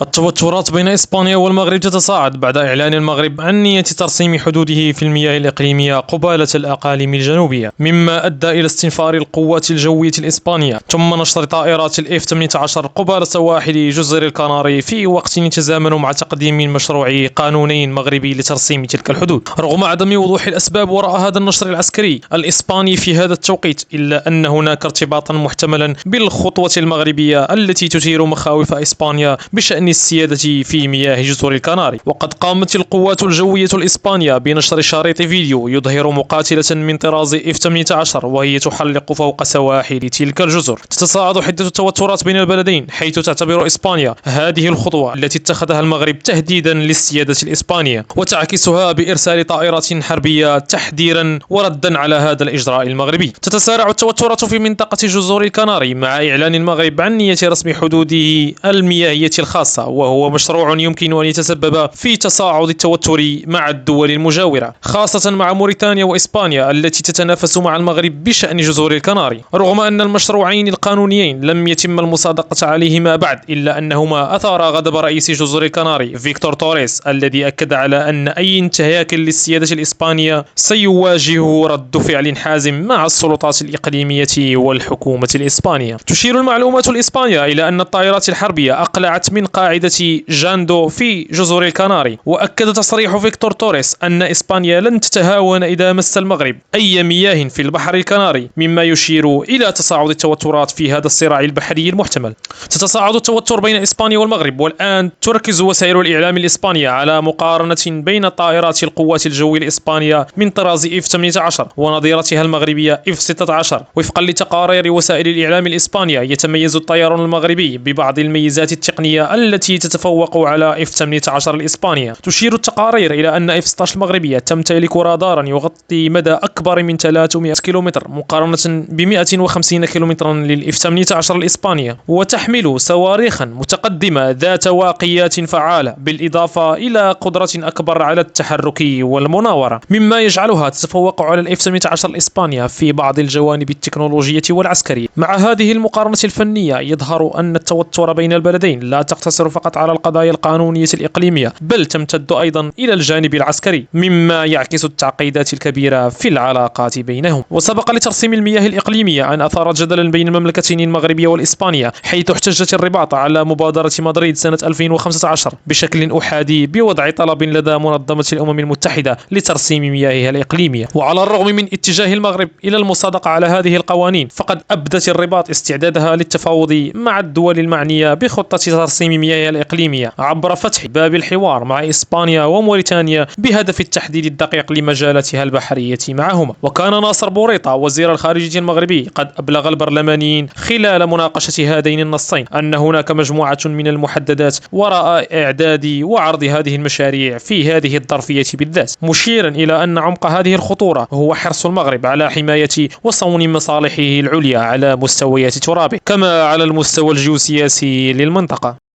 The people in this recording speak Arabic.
التوترات بين إسبانيا والمغرب تتصاعد بعد إعلان المغرب عن نية ترسيم حدوده في المياه الإقليمية قبالة الأقاليم الجنوبية، مما أدى إلى استنفار القوات الجوية الإسبانية ثم نشر طائرات الإف 18 قبالة سواحل جزر الكناري في وقت يتزامن مع تقديم مشروع قانوني مغربي لترسيم تلك الحدود. رغم عدم وضوح الأسباب وراء هذا النشر العسكري الإسباني في هذا التوقيت، إلا أن هناك ارتباطا محتملا بالخطوة المغربية التي تثير مخاوف إسبانيا بشأن السيادة في مياه جزر الكناري. وقد قامت القوات الجوية الإسبانية بنشر شريط فيديو يظهر مقاتلة من طراز إف 18 وهي تحلق فوق سواحل تلك الجزر. تتصاعد حدة التوترات بين البلدين، حيث تعتبر إسبانيا هذه الخطوة التي اتخذها المغرب تهديدا للسيادة الإسبانية، وتعكسها بإرسال طائرات حربية تحذيرا وردا على هذا الإجراء المغربي. تتسارع التوترات في منطقة جزر الكناري مع إعلان المغرب عن نية رسم حدوده المياهية الخاصة، وهو مشروع يمكن أن يتسبب في تصاعد التوتر مع الدول المجاورة، خاصة مع موريتانيا وإسبانيا التي تتنافس مع المغرب بشأن جزر الكناري. رغم أن المشروعين القانونيين لم يتم المصادقة عليهما بعد، إلا أنهما أثار غضب رئيس جزر الكناري فيكتور توريس، الذي أكد على أن أي انتهاك للسيادة الإسبانية سيواجه رد فعل حازم مع السلطات الإقليمية والحكومة الإسبانية. تشير المعلومات الإسبانية إلى أن الطائرات الحربية أقلعت من قاعدة جاندو في جزر الكناري، وأكد تصريح فيكتور توريس أن إسبانيا لن تتهاون إذا مس المغرب أي مياه في البحر الكناري، مما يشير إلى تصاعد التوترات في هذا الصراع البحري المحتمل. تتصاعد التوتر بين إسبانيا والمغرب، والآن تركز وسائل الإعلام الإسبانية على مقارنة بين طائرات القوات الجوية الإسبانية من طراز إف 18 ونظيرتها المغربية إف 16. وفقا لتقارير وسائل الإعلام الإسبانية، يتميز الطيران المغربي ببعض الميزات التقنية التي تتفوق على إف 18 الإسبانية. تشير التقارير إلى أن إف 16 المغربية تمتلك رادارا يغطي مدى أكبر من 300 كيلومتر مقارنة ب 150 كيلومترا للإف 18 الإسبانية، وتحمل صواريخا متقدمة ذات واقيات فعالة، بالإضافة إلى قدرة أكبر على التحرك والمناورة، مما يجعلها تتفوق على الإف 18 الإسبانية في بعض الجوانب التكنولوجية والعسكرية. مع هذه المقارنة الفنية يظهر أن التوتر بين البلدين لا تقتصر فقط على القضايا القانونية الإقليمية، بل تمتد أيضا إلى الجانب العسكري، مما يعكس التعقيدات الكبيرة في العلاقات بينهم. وسبق لترسيم المياه الإقليمية أن أثارت جدلا بين المملكتين المغربية والإسبانية، حيث احتجت الرباط على مبادرة مدريد سنة 2015 بشكل أحادي بوضع طلب لدى منظمة الأمم المتحدة لترسيم مياهها الإقليمية. وعلى الرغم من اتجاه المغرب إلى المصادقة على هذه القوانين، فقد أبدت الرباط استعدادها للتفاوض مع الدول المعنية بخطة ترسيم مياهها الإقليمية عبر فتح باب الحوار مع إسبانيا وموريتانيا بهدف التحديد الدقيق لمجالاتها البحرية معهما. وكان ناصر بوريطة وزير الخارجية المغربي قد أبلغ البرلمانيين خلال مناقشة هذين النصين أن هناك مجموعة من المحددات وراء إعداد وعرض هذه المشاريع في هذه الظرفية بالذات، مشيرا إلى أن عمق هذه الخطورة هو حرص المغرب على حماية وصون مصالحه العليا على مستويات ترابه، كما على المستوى الجيوسياسي للمنطقة.